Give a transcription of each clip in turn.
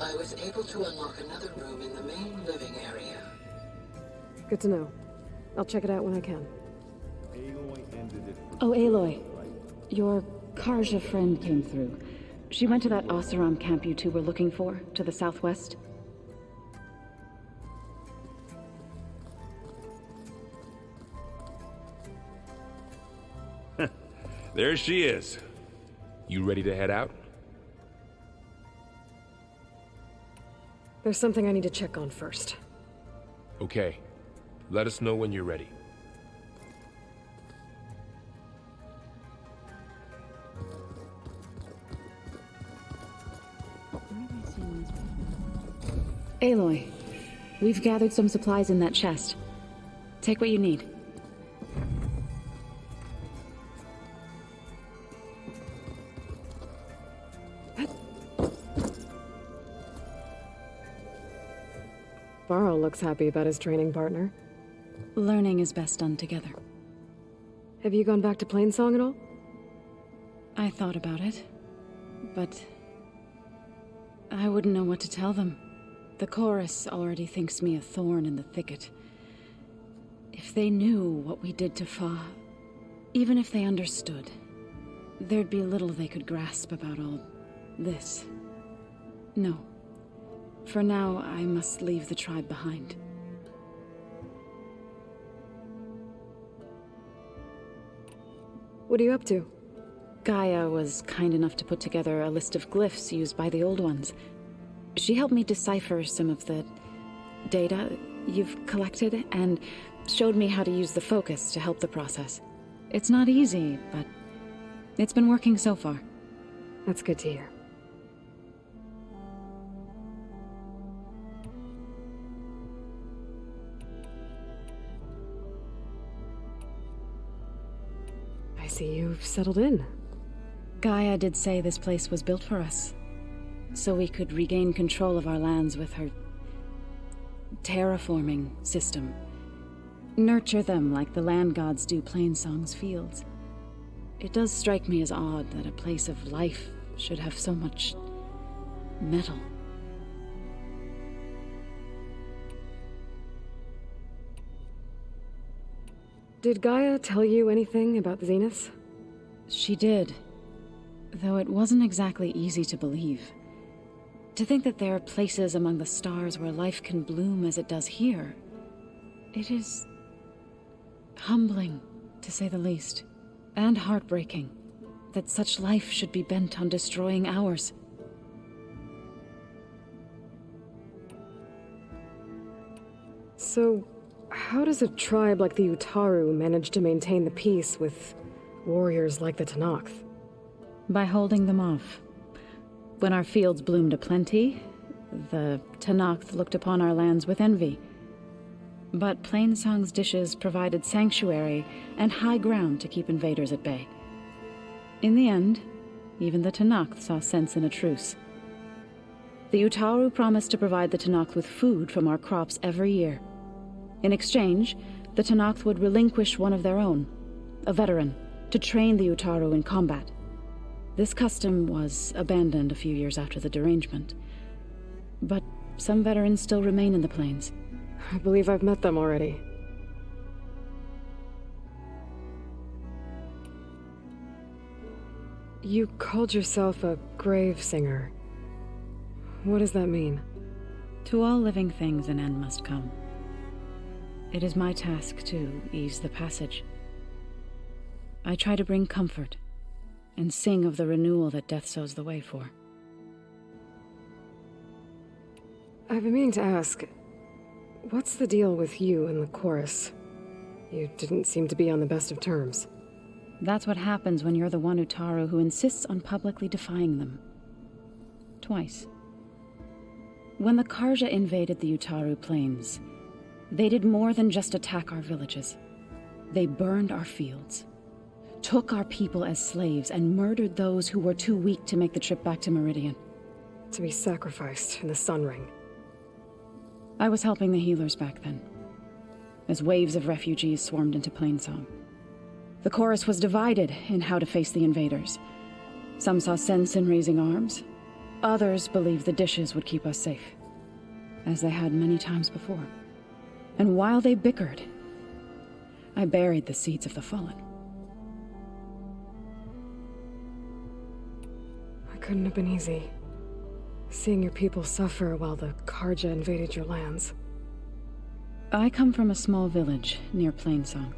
I was able to unlock another room in the main living area. Good to know. I'll check it out when I can. Aloy ended it for Oh, Aloy. Your Karja friend came through. She went to that Oserem camp you two were looking for, to the southwest. There she is. You ready to head out? There's something I need to check on first. Okay. Let us know when you're ready. Aloy, we've gathered some supplies in that chest. Take what you need. Varl looks happy about his training partner. Learning is best done together. Have you gone back to Plainsong at all? I thought about it, but I wouldn't know what to tell them. The chorus already thinks me a thorn in the thicket. If they knew what we did to Fa, even if they understood, there'd be little they could grasp about all this. No. For now, I must leave the tribe behind. What are you up to? Gaia was kind enough to put together a list of glyphs used by the Old Ones. She helped me decipher some of the data you've collected, and showed me how to use the focus to help the process. It's not easy, but it's been working so far. That's good to hear. I see you've settled in. Gaia did say this place was built for us, so we could regain control of our lands with her terraforming system. Nurture them like the land gods do Plainsong's fields. It does strike me as odd that a place of life should have so much metal. Did Gaia tell you anything about the Zenith? She did, though it wasn't exactly easy to believe. To think that there are places among the stars where life can bloom as it does here, it is humbling, to say the least, and heartbreaking that such life should be bent on destroying ours. So, how does a tribe like the Utaru manage to maintain the peace with warriors like the Tenakth? By holding them off. When our fields bloomed aplenty, the Tenakth looked upon our lands with envy. But Plainsong's dishes provided sanctuary and high ground to keep invaders at bay. In the end, even the Tenakth saw sense in a truce. The Utaru promised to provide the Tenakth with food from our crops every year. In exchange, the Tenakth would relinquish one of their own, a veteran, to train the Utaru in combat. This custom was abandoned a few years after the derangement. But some veterans still remain in the plains. I believe I've met them already. You called yourself a grave singer. What does that mean? To all living things an end must come. It is my task to ease the passage. I try to bring comfort and sing of the renewal that death sows the way for. I've been meaning to ask, what's the deal with you and the chorus? You didn't seem to be on the best of terms. That's what happens when you're the one Utaru who insists on publicly defying them. Twice. When the Karja invaded the Utaru plains, they did more than just attack our villages. They burned our fields, took our people as slaves, and murdered those who were too weak to make the trip back to Meridian. To be sacrificed in the Sun Ring. I was helping the healers back then, as waves of refugees swarmed into Plainsong. The chorus was divided in how to face the invaders. Some saw sense in raising arms, Others believed the dishes would keep us safe, as they had many times before. And while they bickered, I buried the seeds of the fallen. It couldn't have been easy. Seeing your people suffer while the Karja invaded your lands. I come from a small village near Plainsong.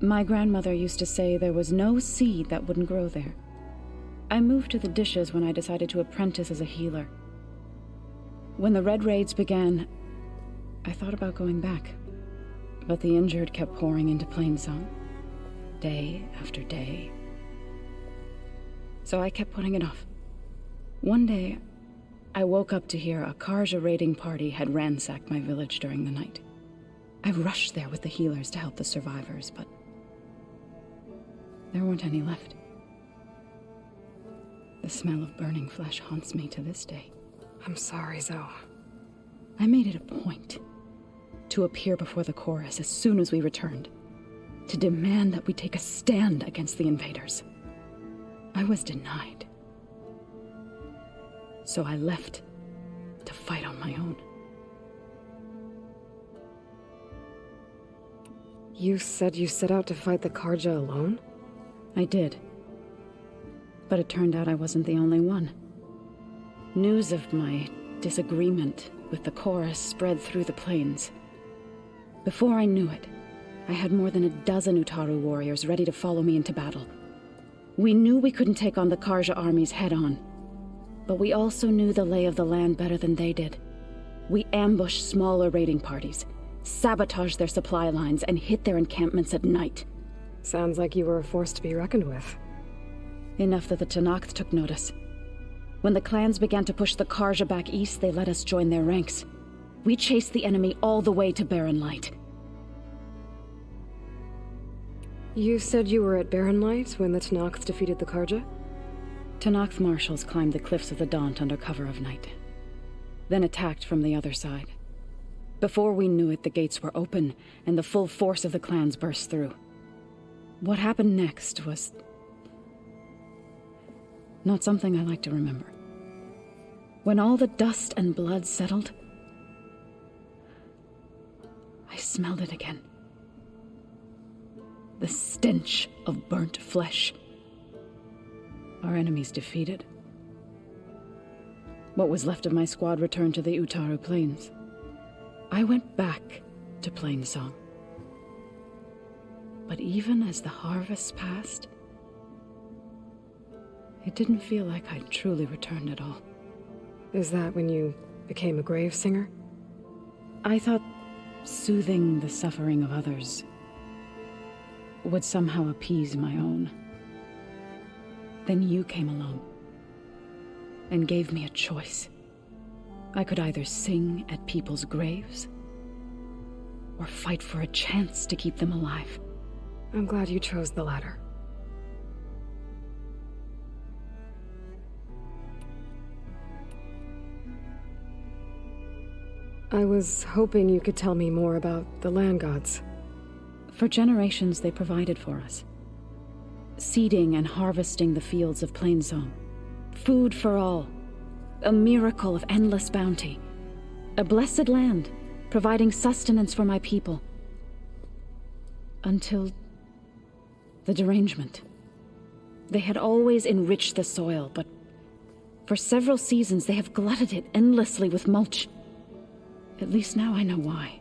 My grandmother used to say there was no seed that wouldn't grow there. I moved to the dishes when I decided to apprentice as a healer. When the Red Raids began, I thought about going back. But the injured kept pouring into Plainsong, day after day. So I kept putting it off. One day, I woke up to hear a Karja raiding party had ransacked my village during the night. I rushed there with the healers to help the survivors, but there weren't any left. The smell of burning flesh haunts me to this day. I'm sorry, Zo. I made it a point to appear before the chorus as soon as we returned, to demand that we take a stand against the invaders. I was denied. So I left to fight on my own. You said you set out to fight the Karja alone? I did. But it turned out I wasn't the only one. News of my disagreement with the chorus spread through the plains. Before I knew it, I had more than a dozen Utaru warriors ready to follow me into battle. We knew we couldn't take on the Karja armies head-on, but we also knew the lay of the land better than they did. We ambushed smaller raiding parties, sabotaged their supply lines, and hit their encampments at night. Sounds like you were a force to be reckoned with. Enough that the Tenakth took notice. When the clans began to push the Karja back east, they let us join their ranks. We chased the enemy all the way to Barren Light. You said you were at Barren Light when the Tenakth defeated the Karja? Tenakth marshals climbed the cliffs of the Daunt under cover of night, then attacked from the other side. Before we knew it, the gates were open, and the full force of the clans burst through. What happened next was not something I like to remember. When all the dust and blood settled, I smelled it again. The stench of burnt flesh. Our enemies defeated. What was left of my squad returned to the Utaru Plains. I went back to Plainsong. But even as the harvest passed, it didn't feel like I'd truly returned at all. Is that when you became a grave singer? I thought soothing the suffering of others would somehow appease my own. Then you came along and gave me a choice. I could either sing at people's graves or fight for a chance to keep them alive. I'm glad you chose the latter. I was hoping you could tell me more about the land gods. For generations, they provided for us. Seeding and harvesting the fields of Plainsong. Food for all. A miracle of endless bounty. A blessed land, providing sustenance for my people. Until the derangement. They had always enriched the soil, but for several seasons they have glutted it endlessly with mulch. At least now I know why.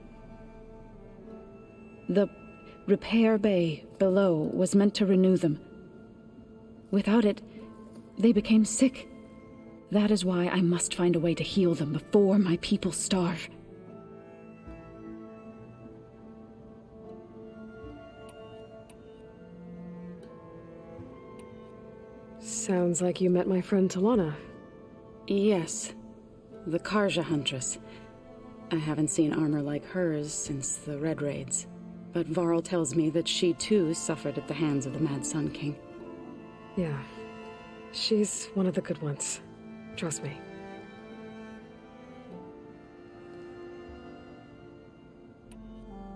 The repair bay below was meant to renew them. Without it, they became sick. That is why I must find a way to heal them before my people starve. Sounds like you met my friend Talana. Yes, the Karja Huntress. I haven't seen armor like hers since the Red Raids, but Varl tells me that she too suffered at the hands of the Mad Sun King. Yeah, she's one of the good ones. Trust me.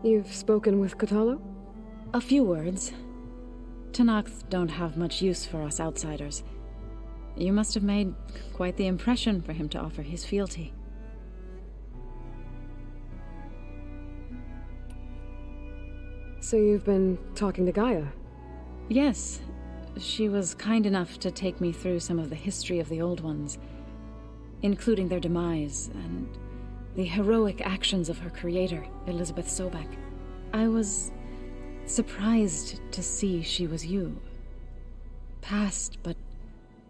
You've spoken with Kotallo? A few words. Tenakth don't have much use for us outsiders. You must have made quite the impression for him to offer his fealty. So you've been talking to Gaia? Yes. She was kind enough to take me through some of the history of the Old Ones, including their demise and the heroic actions of her creator, Elizabeth Sobek. I was surprised to see she was you. Past, but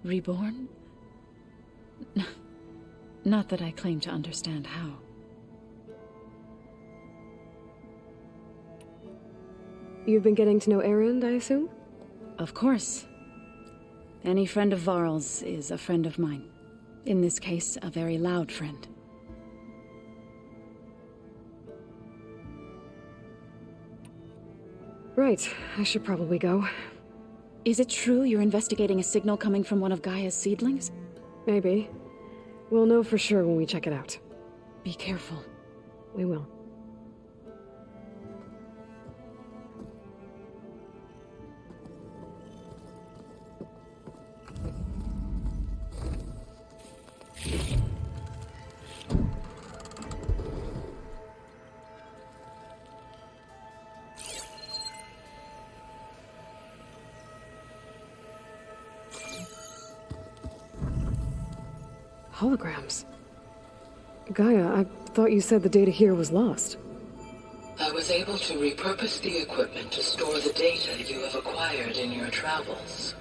reborn? Not that I claim to understand how. You've been getting to know Erend, I assume? Of course. Any friend of Varl's is a friend of mine. In this case, a very loud friend. Right, I should probably go. Is it true you're investigating a signal coming from one of Gaia's seedlings? Maybe. We'll know for sure when we check it out. Be careful. We will. Holograms. Gaia, I thought you said the data here was lost. I was able to repurpose the equipment to store the data you have acquired in your travels.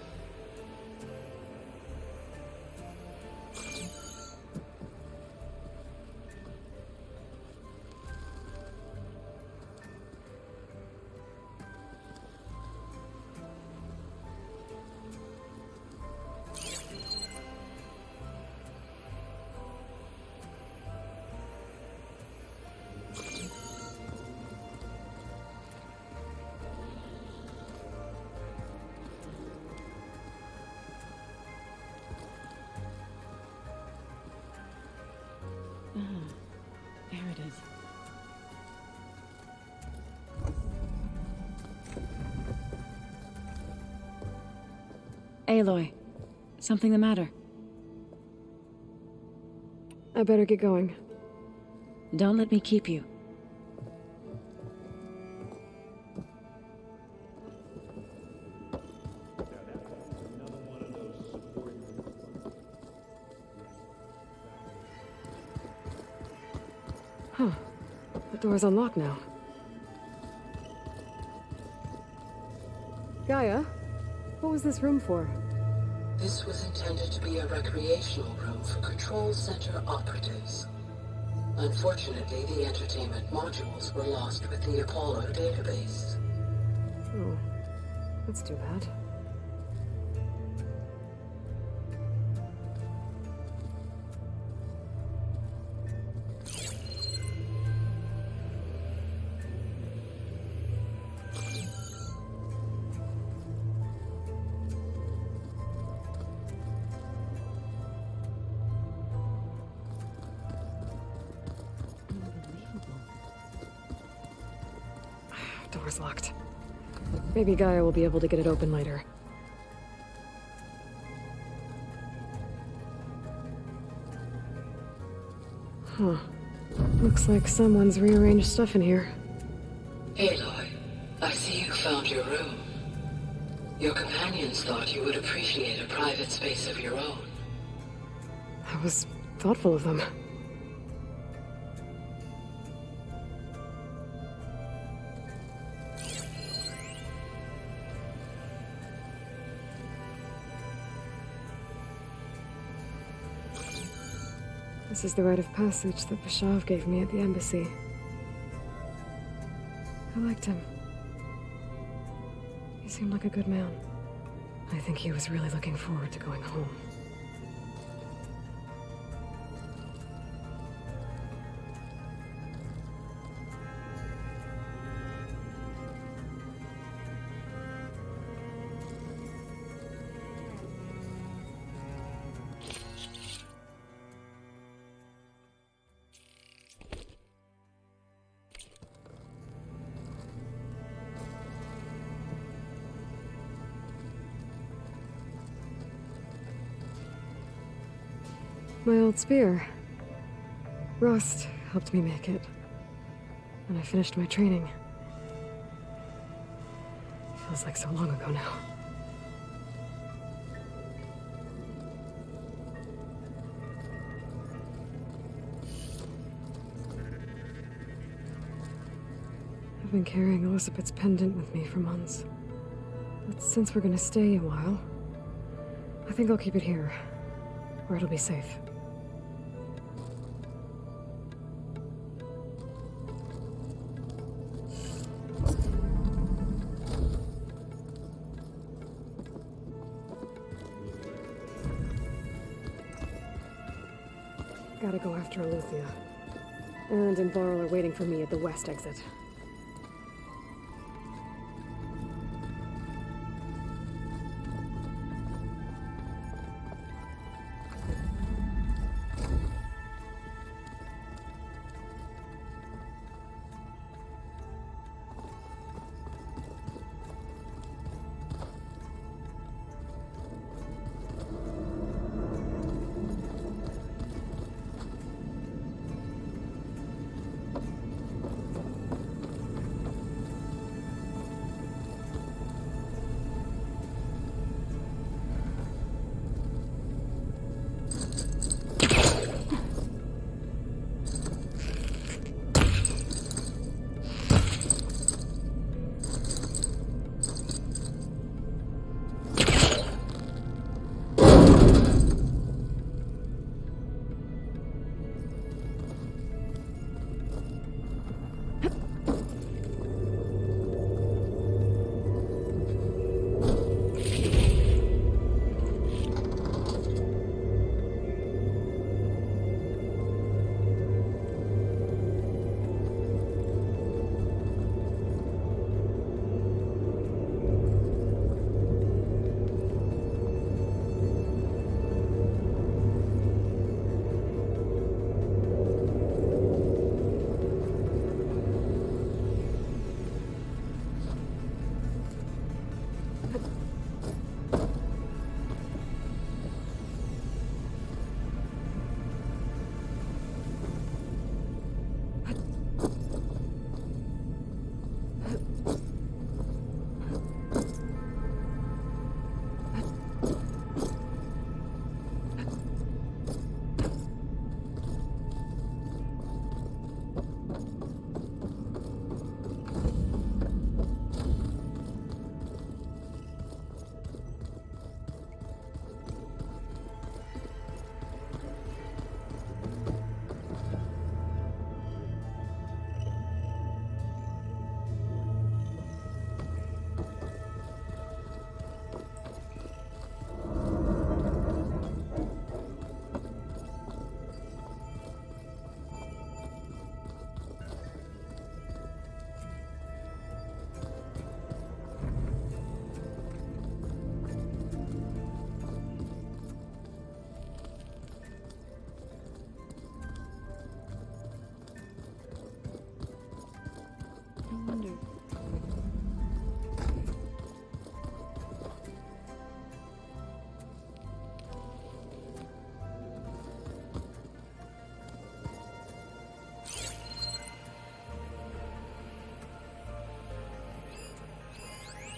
There it is. Aloy, something the matter? I better get going. Don't let me keep you. Huh. The door's unlocked now. Gaia, what was this room for? This was intended to be a recreational room for Control Center operatives. Unfortunately, the entertainment modules were lost with the Apollo database. Oh, that's too bad. Door's locked. Maybe Gaia will be able to get it open later. Huh. Looks like someone's rearranged stuff in here. Aloy, I see you found your room. Your companions thought you would appreciate a private space of your own. That was thoughtful of them. This is the rite of passage that Bashav gave me at the embassy. I liked him. He seemed like a good man. I think he was really looking forward to going home. My old spear. Rust helped me make it. And I finished my training. Feels like so long ago now. I've been carrying Elizabeth's pendant with me for months. But since we're gonna stay a while, I think I'll keep it here, where it'll be safe. Gotta go after Aloy. Erend and Varl are waiting for me at the west exit.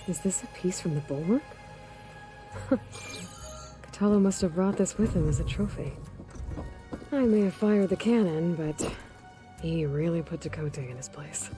Is this a piece from the bulwark? Kotallo must have brought this with him as a trophy. I may have fired the cannon, but he really put Dakota in his place.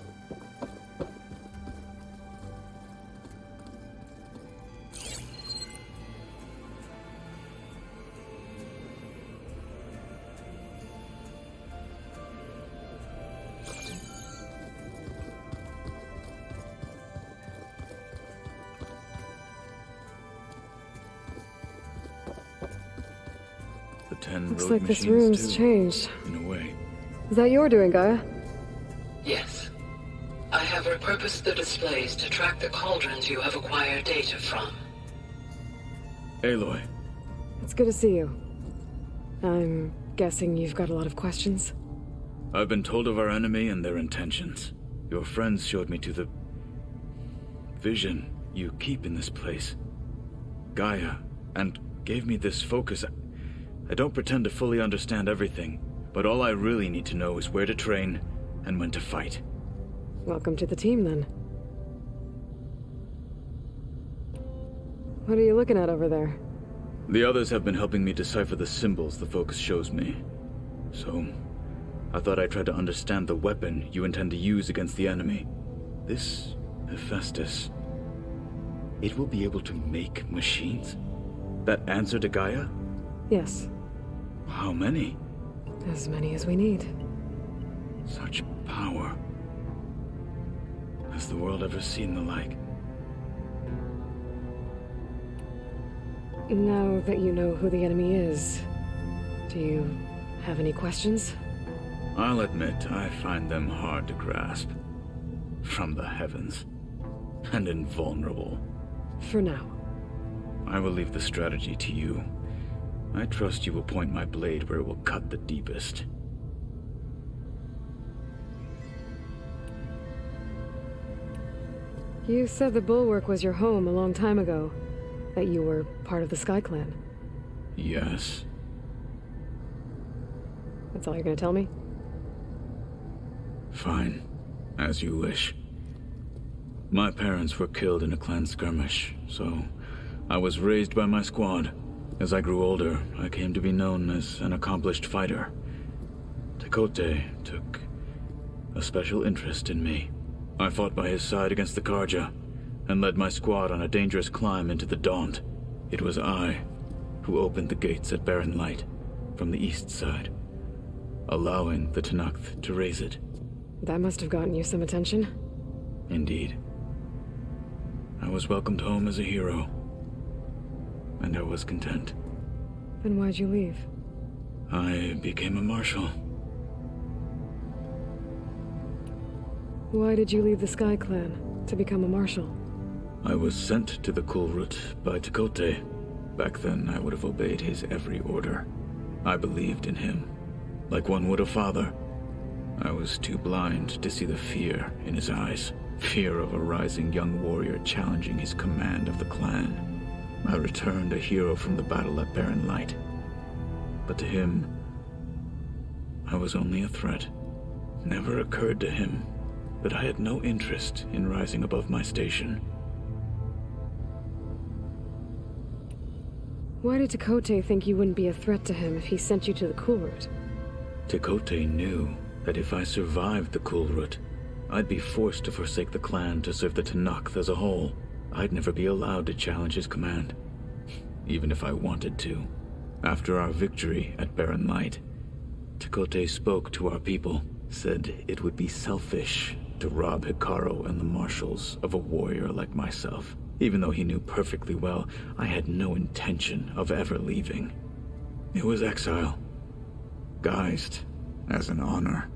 Looks like this room's changed. In a way. Is that your doing, Gaia? Yes. I have repurposed the displays to track the cauldrons you have acquired data from. Aloy. It's good to see you. I'm guessing you've got a lot of questions? I've been told of our enemy and their intentions. Your friends showed me to the vision you keep in this place. Gaia, and gave me this focus. I don't pretend to fully understand everything, but all I really need to know is where to train and when to fight. Welcome to the team, then. What are you looking at over there? The others have been helping me decipher the symbols the focus shows me. So, I thought I'd try to understand the weapon you intend to use against the enemy. This Hephaestus, it will be able to make machines? That answer to Gaia? Yes. How many? As many as we need. Such power. Has the world ever seen the like? Now that you know who the enemy is, do you have any questions? I'll admit, I find them hard to grasp. From the heavens. And invulnerable. For now. I will leave the strategy to you. I trust you will point my blade where it will cut the deepest. You said the Bulwark was your home a long time ago. That you were part of the Sky Clan. Yes. That's all you're gonna tell me? Fine. As you wish. My parents were killed in a clan skirmish, so I was raised by my squad. As I grew older, I came to be known as an accomplished fighter. Tekote took a special interest in me. I fought by his side against the Karja, and led my squad on a dangerous climb into the Daunt. It was I who opened the gates at Barren Light from the east side, allowing the Tenakth to raise it. That must have gotten you some attention. Indeed. I was welcomed home as a hero, and I was content. Then why'd you leave? I became a marshal. Why did you leave the Sky Clan to become a marshal? I was sent to the Kulrut by Tekote. Back then, I would have obeyed his every order. I believed in him, like one would a father. I was too blind to see the fear in his eyes. Fear of a rising young warrior challenging his command of the clan. I returned a hero from the battle at Barren Light. But to him, I was only a threat. Never occurred to him that I had no interest in rising above my station. Why did Tekote think you wouldn't be a threat to him if he sent you to the Kulrut? Tekote knew that if I survived the Kulrut, I'd be forced to forsake the clan to serve the Tenakth as a whole. I'd never be allowed to challenge his command, even if I wanted to. After our victory at Barren Light, Tekote spoke to our people, said it would be selfish to rob Hikaru and the marshals of a warrior like myself. Even though he knew perfectly well I had no intention of ever leaving. It was exile, guised as an honor.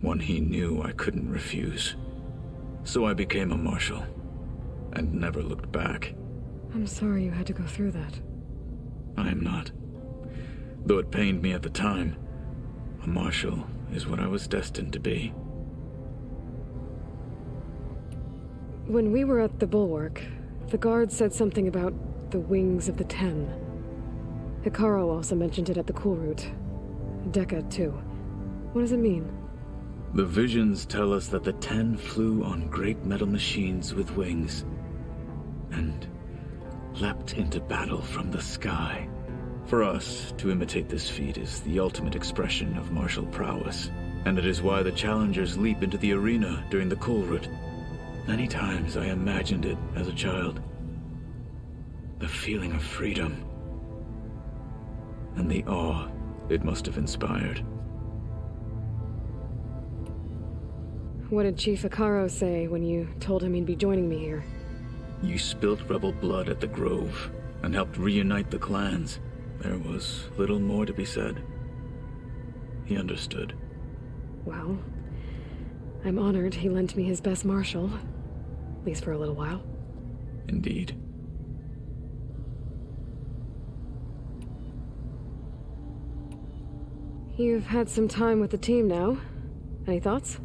One he knew I couldn't refuse. So I became a marshal, and never looked back. I'm sorry you had to go through that. I am not. Though it pained me at the time, a marshal is what I was destined to be. When we were at the Bulwark, the guard said something about the Wings of the Ten. Hikaru also mentioned it at the Kulrut. Dekka, too. What does it mean? The visions tell us that the Ten flew on great metal machines with wings, and leapt into battle from the sky. For us, to imitate this feat is the ultimate expression of martial prowess, and it is why the challengers leap into the arena during the Kulrut. Many times I imagined it as a child. The feeling of freedom, and the awe it must have inspired. What did Chief Hikaru say when you told him he'd be joining me here? You spilt rebel blood at the Grove, and helped reunite the clans. There was little more to be said. He understood. Well, I'm honored he lent me his best marshal. At least for a little while. Indeed. You've had some time with the team now. Any thoughts?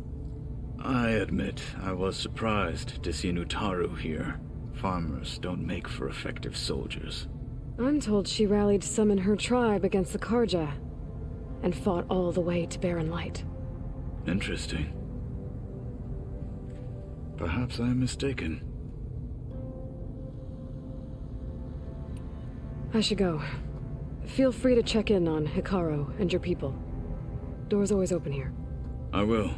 I admit I was surprised to see Nutaru here. Farmers don't make for effective soldiers. I'm told she rallied some in her tribe against the Karja, and fought all the way to Barren Light. Interesting. Perhaps I am mistaken. I should go. Feel free to check in on Hikaru and your people. Door's always open here. I will.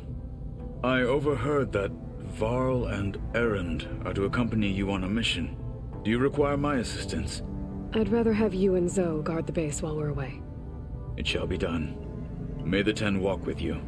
I overheard that Varl and Erend are to accompany you on a mission. Do you require my assistance? I'd rather have you and Zo guard the base while we're away. It shall be done. May the Ten walk with you.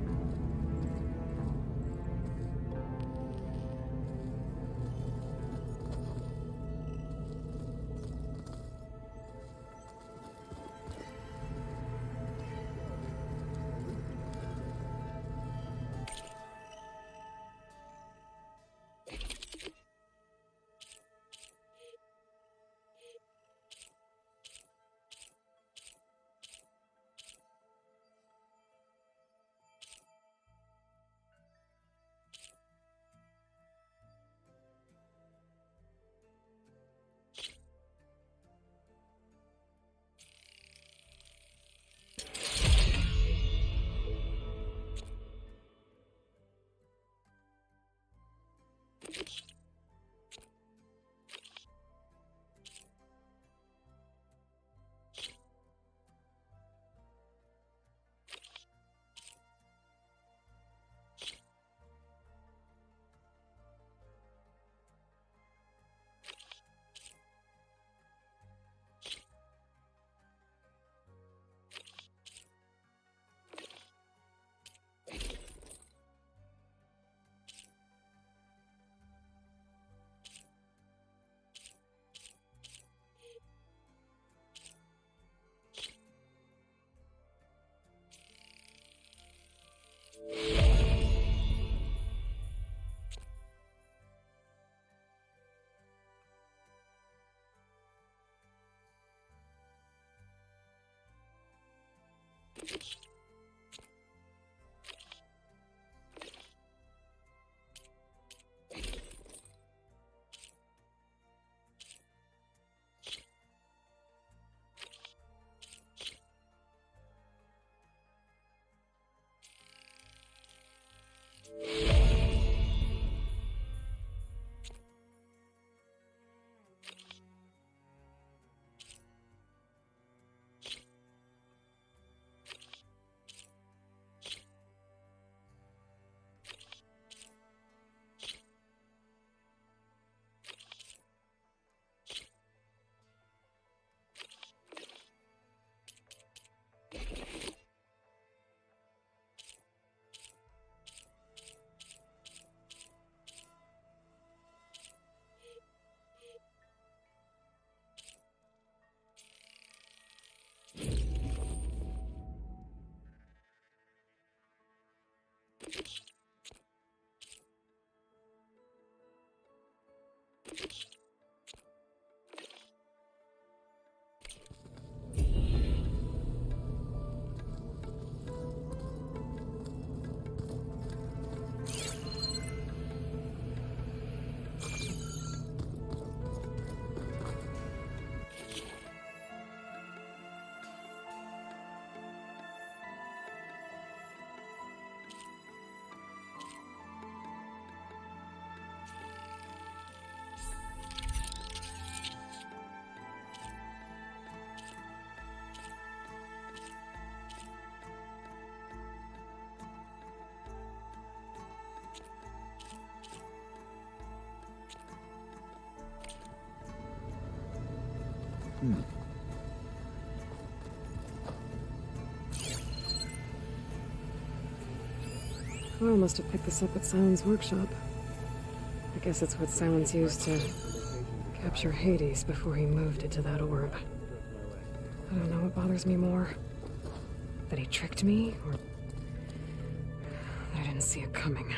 Varl must have picked this up at Sound's workshop. I guess it's what Sounds used to capture Hades before he moved it to that orb. I don't know what bothers me more. That he tricked me, or that I didn't see it coming.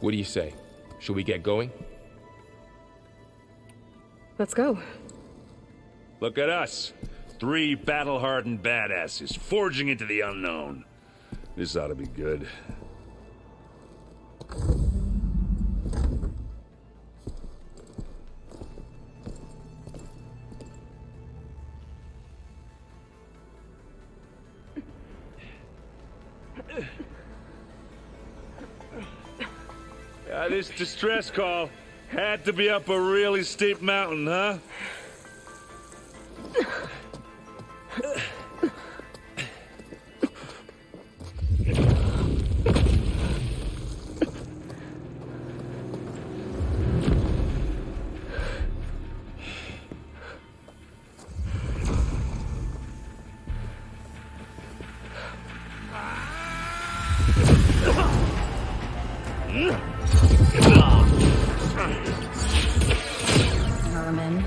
What do you say? Should we get going? Let's go. Look at us. 3 battle-hardened badasses forging into the unknown. This ought to be good. This distress call had to be up a really steep mountain, huh? Vermin.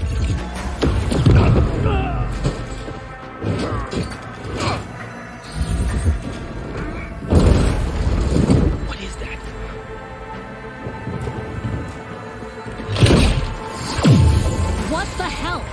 What is that? What the hell?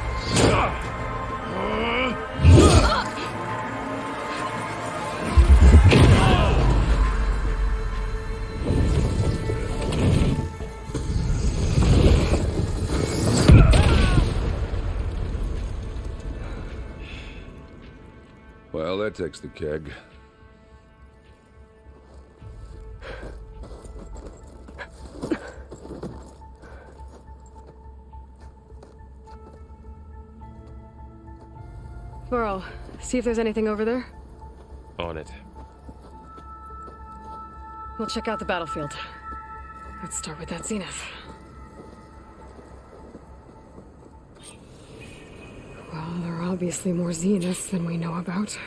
Well, that takes the keg. Varl, see if there's anything over there. On it. We'll check out the battlefield. Let's start with that Zenith. Well, there are obviously more Zeniths than we know about.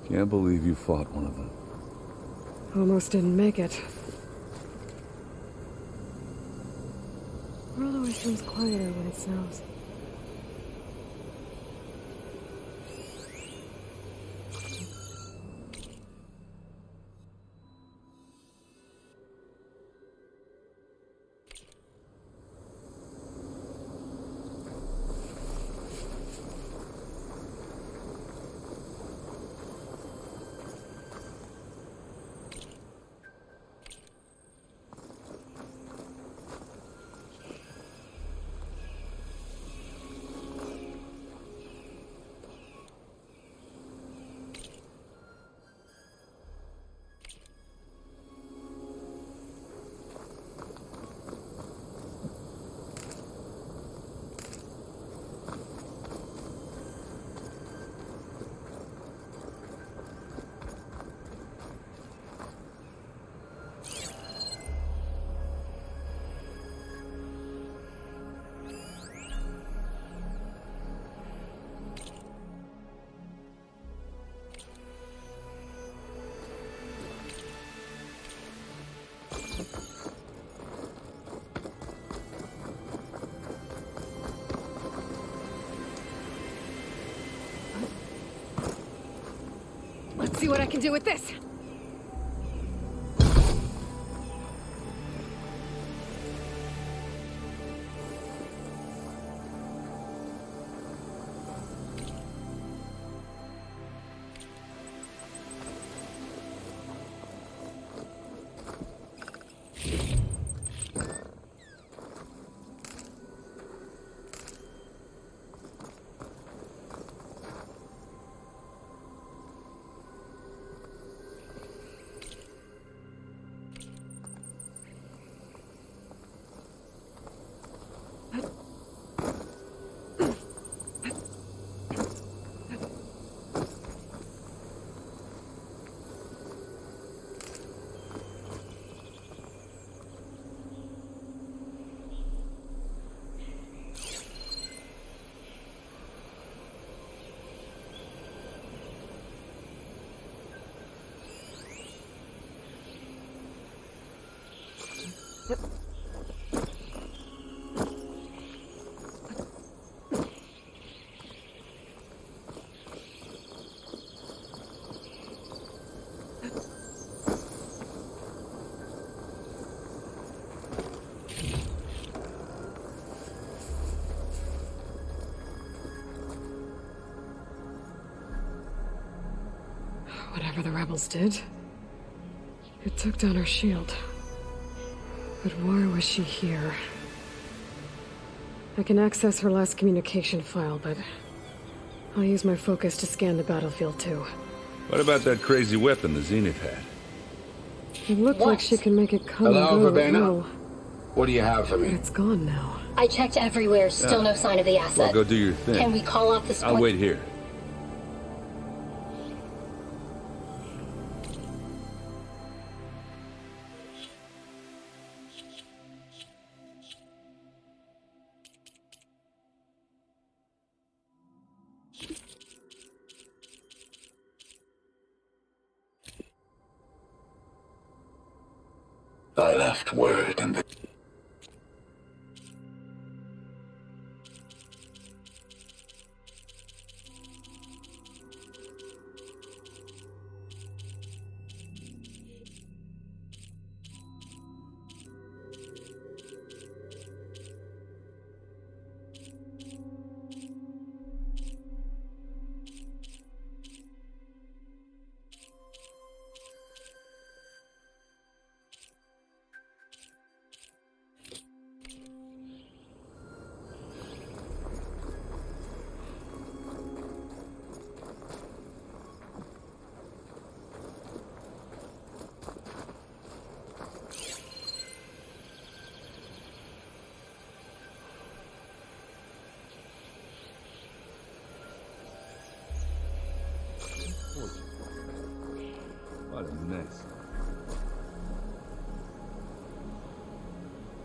Can't believe you fought one of them. Almost didn't make it. World always seems quieter when it snows. Let's see what I can do with this. the rebels did. It took down her shield. But why was she here? I can access her last communication file, but I'll use my focus to scan the battlefield too. What about that crazy weapon the Zenith had? It looked like she can make it come Hello, and go. Verbena? No, What do you have for but me? it's gone now. I checked everywhere, still no sign of the asset. Well, go do your thing. Can we call off this I'll wait here. I left word in the... What a mess.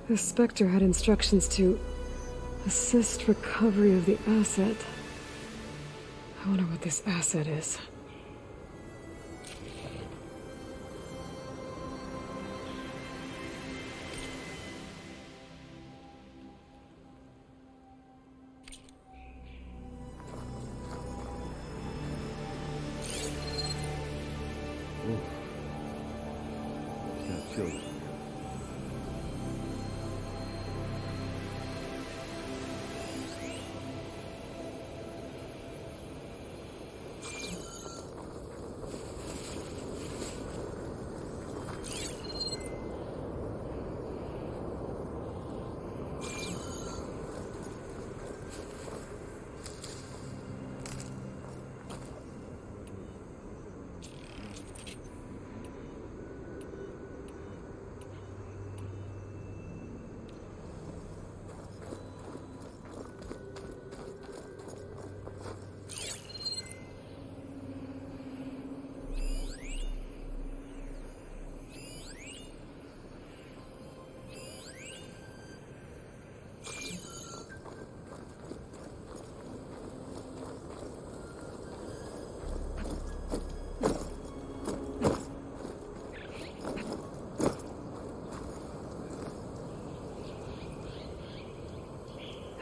The Spectre had instructions to assist recovery of the asset. I wonder what this asset is. Can't kill it.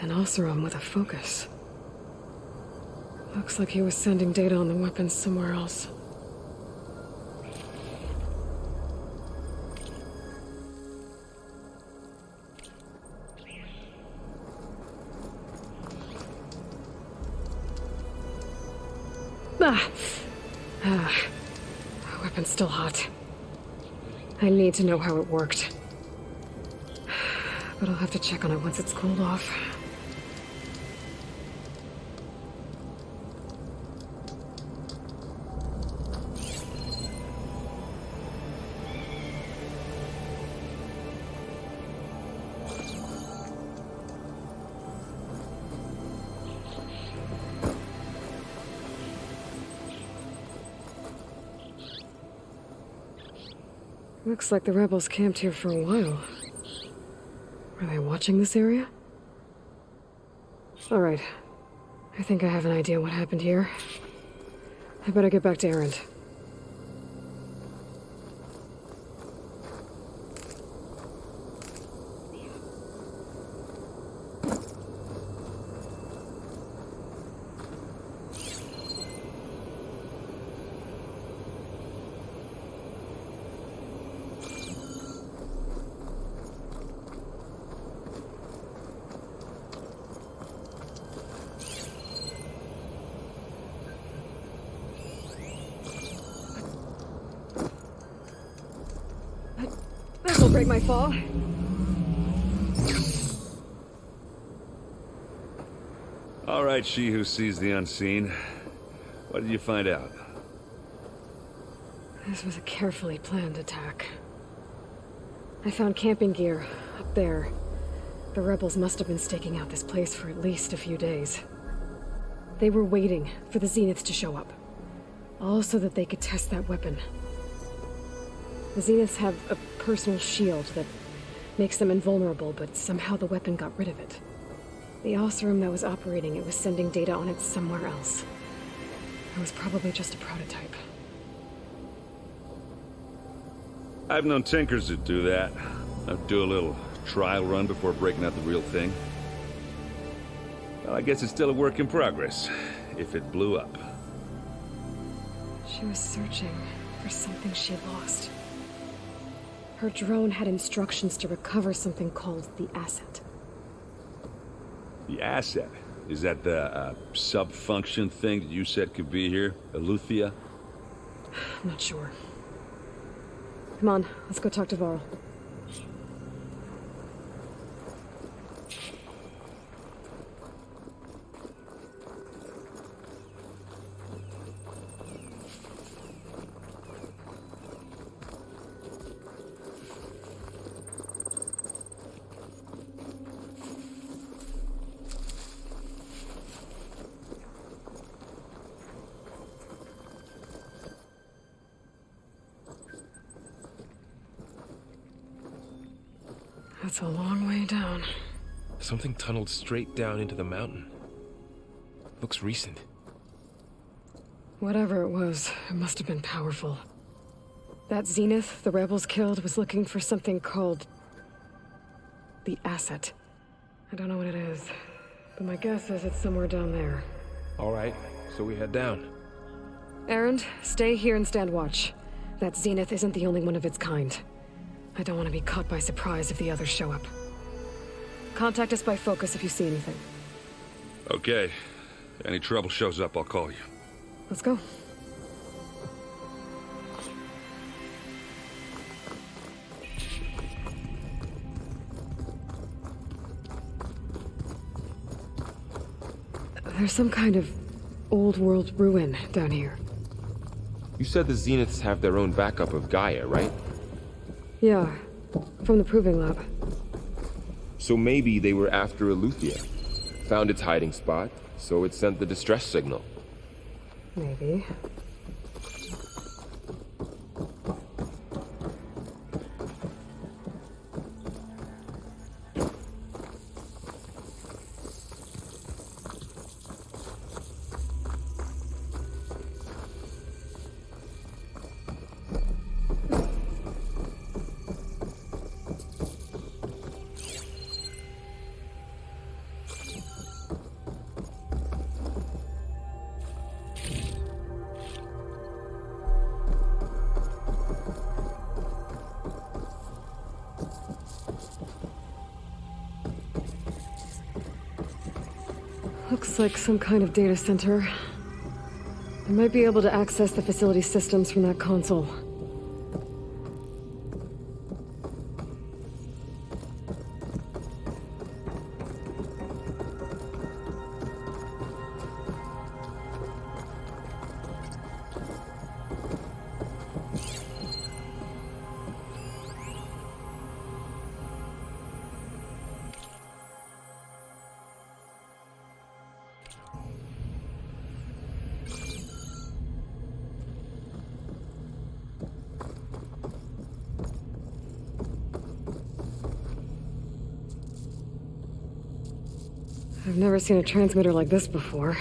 An Oserem with a focus. Looks like he was sending data on the weapons somewhere else. The weapon's still hot. I need to know how it worked. But I'll have to check on it once it's cooled off. Looks like the rebels camped here for a while. Were they watching this area? Alright. I think I have an idea what happened here. I better get back to Erend. This'll break my fall. All right, she who sees the unseen. What did you find out? This was a carefully planned attack. I found camping gear up there. The rebels must have been staking out this place for at least a few days. They were waiting for the Zeniths to show up. All so that they could test that weapon. The Zeniths have a personal shield that makes them invulnerable, but somehow the weapon got rid of it. The Oserem that was operating it was sending data on it somewhere else. It was probably just a prototype. I've known tinkers that do that. I'd do a little trial run before breaking out the real thing. Well, I guess it's still a work in progress, if it blew up. She was searching for something she lost. Her drone had instructions to recover something called the asset. The asset? Is that the sub-function thing that you said could be here? Aletheia? I'm not sure. Come on, let's go talk to Varl. That's a long way down. Something tunneled straight down into the mountain. Looks recent. Whatever it was, it must have been powerful. That Zenith the rebels killed was looking for something called the asset. I don't know what it is, but my guess is it's somewhere down there. All right, so we head down. Erend, stay here and stand watch. That Zenith isn't the only one of its kind. I don't want to be caught by surprise if the others show up. Contact us by focus if you see anything. Okay. If any trouble shows up, I'll call you. Let's go. There's some kind of old world ruin down here. You said the Zeniths have their own backup of Gaia, right? Yeah, from the proving lab. So maybe they were after Aletheia. Found its hiding spot, so it sent the distress signal. Maybe. Looks like some kind of data center. I might be able to access the facility systems from that console. I've never seen a transmitter like this before.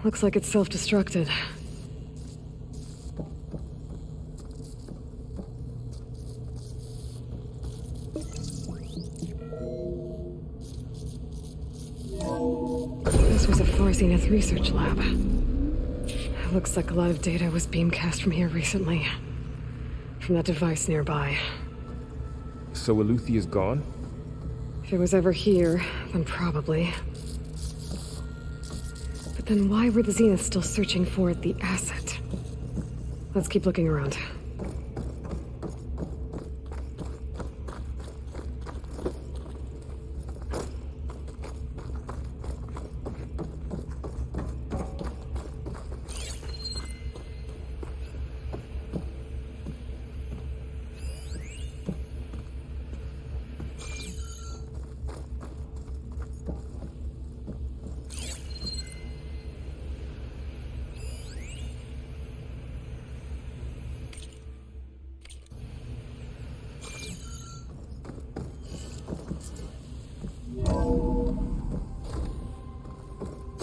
Looks like it's self-destructed. This was a Zenith research lab. It looks like a lot of data was beamcast from here recently. From that device nearby. So Aletheia's gone? If it was ever here, then probably. But then why were the Zeniths still searching for the asset? Let's keep looking around.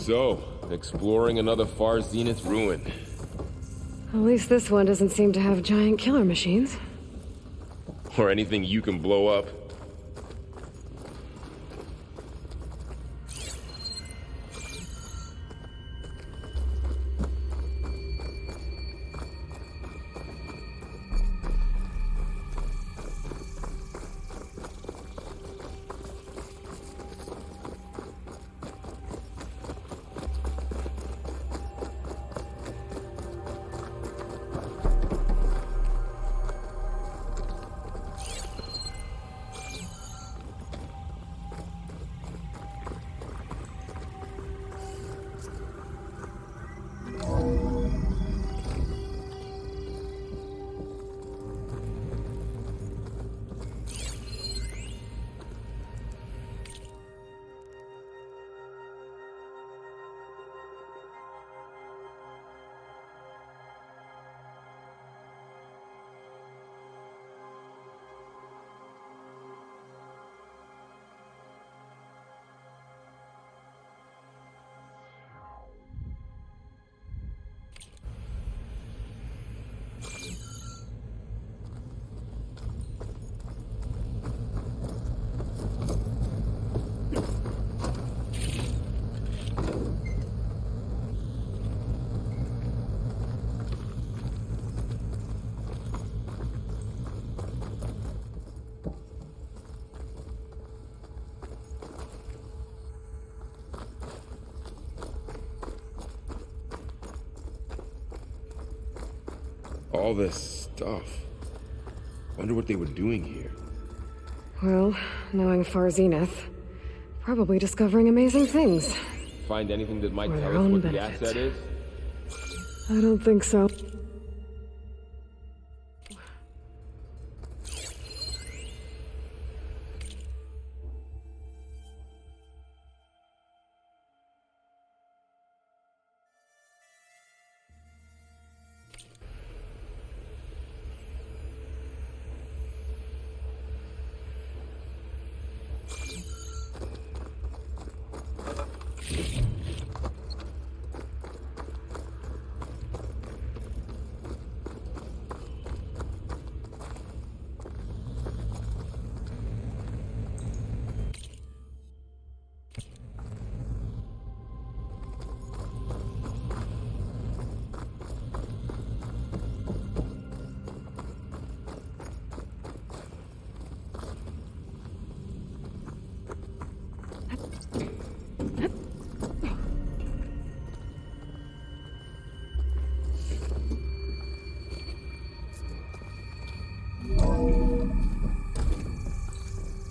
So, exploring another far Zenith ruin. At least this one doesn't seem to have giant killer machines. Or anything you can blow up. All this stuff. Wonder what they were doing here. Well, knowing far Zenith, probably discovering amazing things. Find anything that might For tell their us own what the benefit. asset is? I don't think so.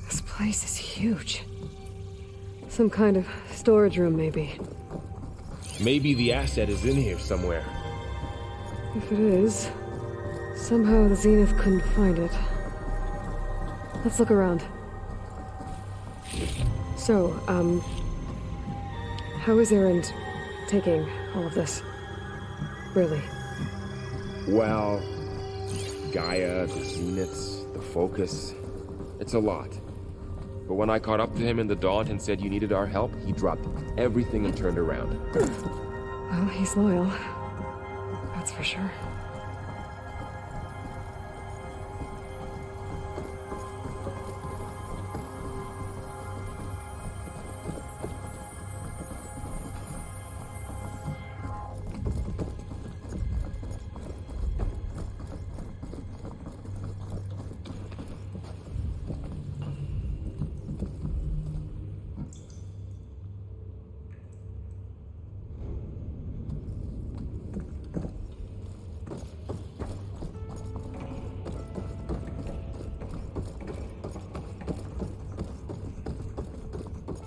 This place is huge. Some kind of storage room, maybe. Maybe the asset is in here somewhere. If it is, somehow the Zenith couldn't find it. Let's look around. So, how is Erend taking all of this? Really? Well, Gaia, the Zeniths, the Focus. It's a lot. But when I caught up to him in the Daunt and said you needed our help, he dropped everything and turned around. Well, he's loyal. That's for sure.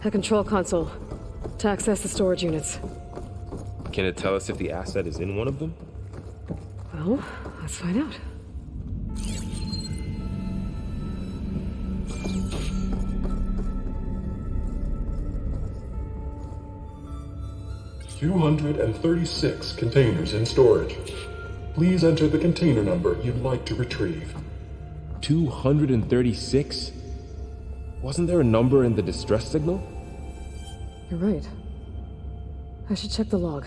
A control console to access the storage units. Can it tell us if the asset is in one of them? Well, let's find out. "236 containers in storage. Please enter the container number you'd like to retrieve." 236? Wasn't there a number in the distress signal? You're right. I should check the log.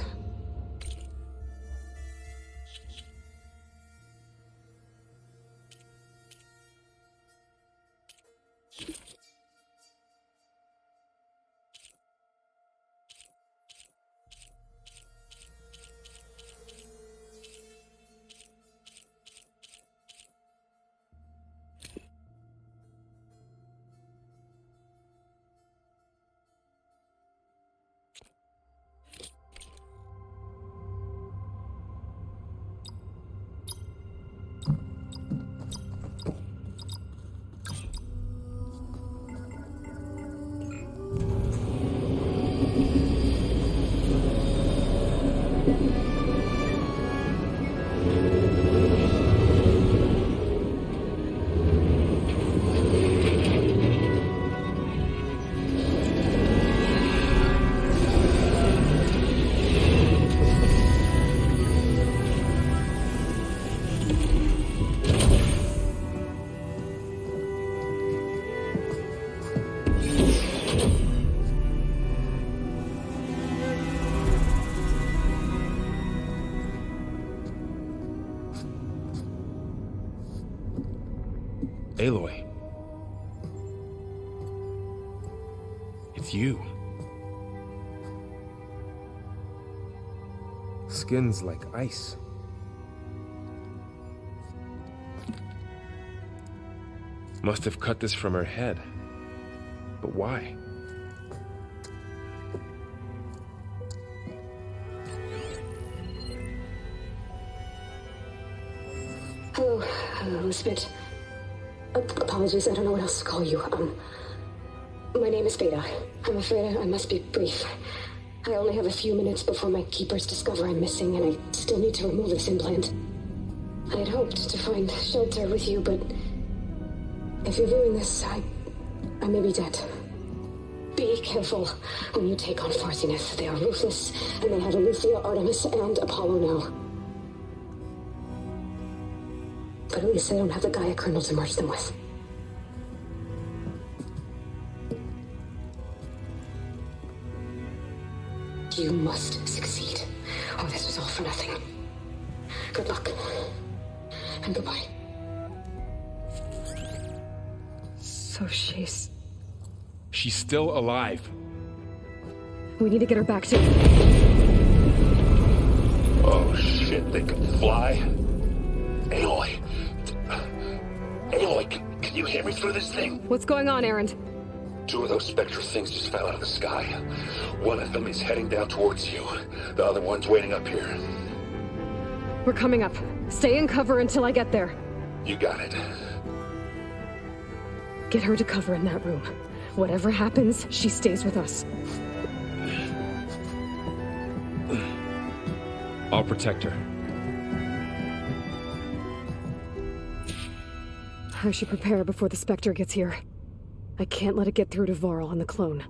Aloy. It's you. Skin's like ice. Must have cut this from her head. But why? Hello, Elizabeth. Apologies, I don't know what else to call you. My name is Veda. I'm afraid I must be brief. I only have a few minutes before my keepers discover I'm missing, and I still need to remove this implant. I had hoped to find shelter with you, but if you're viewing this, I may be dead. Be careful when you take on Far Zenith. They are ruthless, and they have Aletheia, Artemis, and Apollo now. But at least I don't have the Gaia kernel to merge them with. You must succeed, or this was all for nothing. Good luck, and goodbye. So she's still alive. We need to get her back to... Oh shit, they can fly? Aloy. Aloy, can you hear me through this thing? What's going on, Erend? 2 of those spectral things just fell out of the sky. One of them is heading down towards you. The other one's waiting up here. We're coming up. Stay in cover until I get there. You got it. Get her to cover in that room. Whatever happens, she stays with us. I'll protect her. I should prepare before the Spectre gets here. I can't let it get through to Varl and the clone.